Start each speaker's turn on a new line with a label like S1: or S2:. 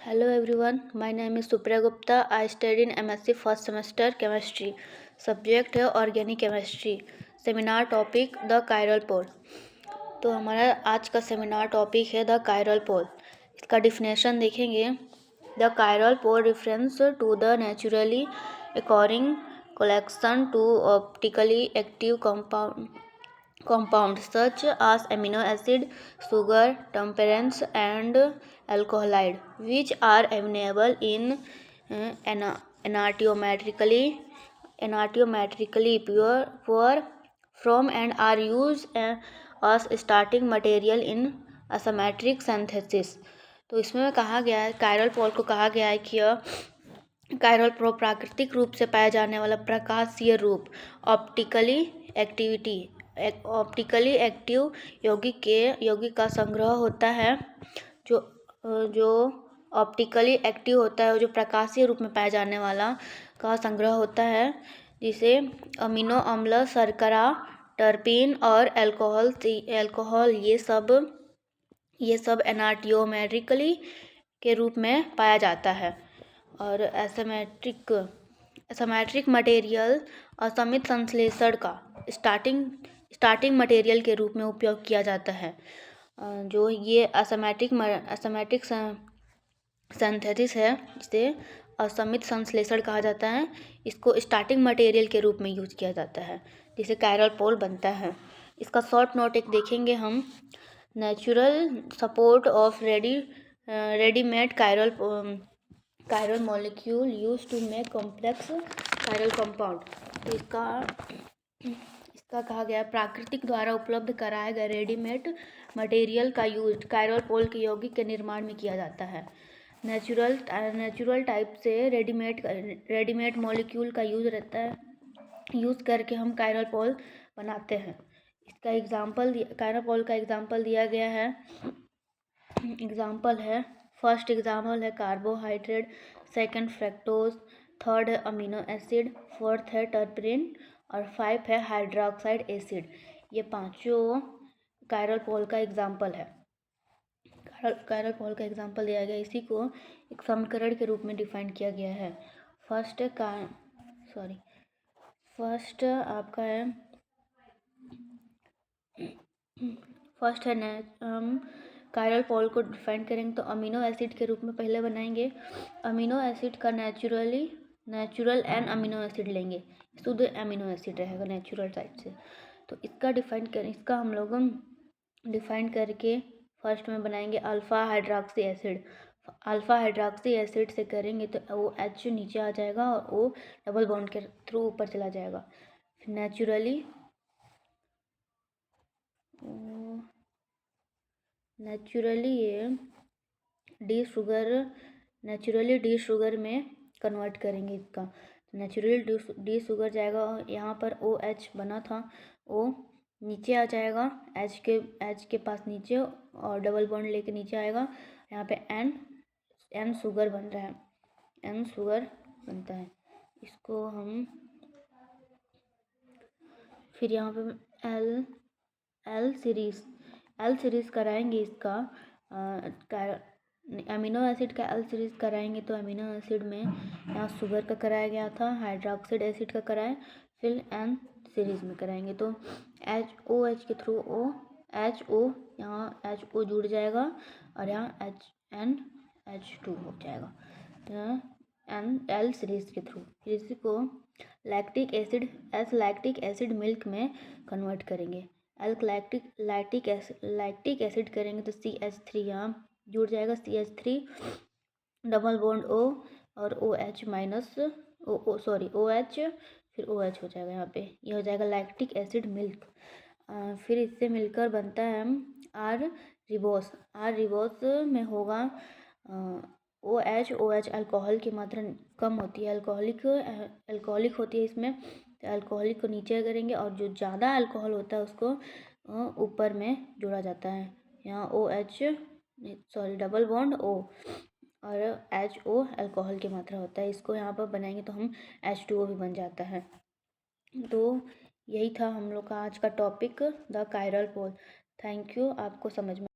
S1: Hello everyone, my name is Supriya Gupta. I study in MSc first semester chemistry. Subject है organic chemistry. Seminar topic the chiral pool. तो हमारा आज का seminar topic है the chiral pool. इसका definition देखेंगे. The chiral pool reference to the naturally occurring collection to optically active compounds such as amino acid, sugar, terpenes, and alkaloid, which are available in anatomically pure from and are used as starting material in asymmetric synthesis. तो इसमें कहा गया है, chiral पोल को कहा गया है कि कायरल पोल प्राकृतिक रूप से पाया जाने वाला प्रकाशीय रूप ऑप्टिकली एक्टिव यौगिक का संग्रह होता है. जो ऑप्टिकली एक्टिव होता है, जो प्रकाशीय रूप में पाया जाने वाला का संग्रह होता है, जिसे अमीनो अम्ल, शर्करा, टर्पीन और अल्कोहल ये सब एनाटोमेटिकली के रूप में पाया जाता है. और असमेट्रिक मटेरियल असमित संश्लेषण का स्टार्टिंग मटेरियल के रूप में उपयोग किया जाता है. जो ये असमेटिक सिंथेसिस है, जिसे असमित संश्लेषण कहा जाता है, इसको स्टार्टिंग मटेरियल के रूप में यूज किया जाता है, जिसे कायरल पोल बनता है. इसका शॉर्ट नोट एक देखेंगे हम. Natural support of readymade chiral molecule use to make complex chiral compound. तो इसका कहा गया प्राकृतिक द्वारा उपलब्ध कराए गए रेडीमेड मटेरियल का यूज कायरल पोल के यौगिक के निर्माण में किया जाता है. नेचुरल टाइप से रेडीमेड मॉलिक्यूल का यूज करके हम कायरल पोल बनाते हैं. इसका कायरल पोल का एग्जाम्पल दिया गया है. फर्स्ट एग्जाम्पल है कार्बोहाइड्रेट, सेकंड फ्रक्टोज, थर्ड है अमीनो एसिड, फोर्थ है टर्परीन और 5 है हाइड्रोक्साइड एसिड. ये पांचों कायरल पोल का एग्जाम्पल है. कायरल पोल का एग्जाम्पल दिया गया. इसी को एक समीकरण के रूप में डिफाइन किया गया है. फर्स्ट है हम कायरल पोल को डिफाइन करेंगे तो अमीनो एसिड के रूप में पहले बनाएंगे. अमीनो एसिड का नेचुरल एन अमीनो एसिड लेंगे. शुद्ध अमीनो एसिड रहेगा नेचुरल टाइप से. तो इसका हम लोग डिफाइन करके फर्स्ट में बनाएंगे alpha hydroxy acid. Alpha hydroxy acid से करेंगे तो वो एच नीचे आ जाएगा और वो डबल बॉन्ड के थ्रू ऊपर चला जाएगा. फिर नेचुरली ये डी शुगर में कन्वर्ट करेंगे इसका. नेचुरली डी शुगर जाएगा. यहाँ पर ओ एच बना था, वो नीचे आ जाएगा एच के पास नीचे, और डबल बॉन्ड लेके नीचे आएगा. यहाँ पे एन शुगर बन रहा है, एन शुगर बनता है. इसको हम फिर यहाँ पे एल सीरीज कराएंगे. इसका अमीनो एसिड का एल सीरीज कराएंगे तो अमीनो एसिड में यहाँ शुगर का कराया गया था, हाइड्रोक्साइड एसिड का कराए, फिर एन सीरीज में कराएंगे तो एच के थ्रू यहाँ HO जुड़ जाएगा और यहाँ H2 हो जाएगा एल सीरीज के थ्रू. फिर इसी को लैक्टिक एसिड मिल्क में कन्वर्ट करेंगे. लैक्टिक एसिड करेंगे तो CH3 यहाँ जुड़ जाएगा. CH3 डबल बॉन्ड O और OH माइनस OH फिर OH हो जाएगा. यहाँ पे ये हो जाएगा लैक्टिक एसिड मिल्क. फिर इससे मिलकर बनता है आर रिबोस में होगा OH अल्कोहल की मात्रा कम होती है, अल्कोहलिक होती है इसमें. तो अल्कोहलिक को नीचे करेंगे और जो ज़्यादा अल्कोहल होता है उसको ऊपर में जोड़ा जाता है. यहाँ डबल बॉन्ड O और HO अल्कोहल की मात्रा होता है. इसको यहाँ पर बनाएंगे तो हम H2O भी बन जाता है. तो यही था हम लोग का आज का topic the chiral pool. Thank you. आपको समझ में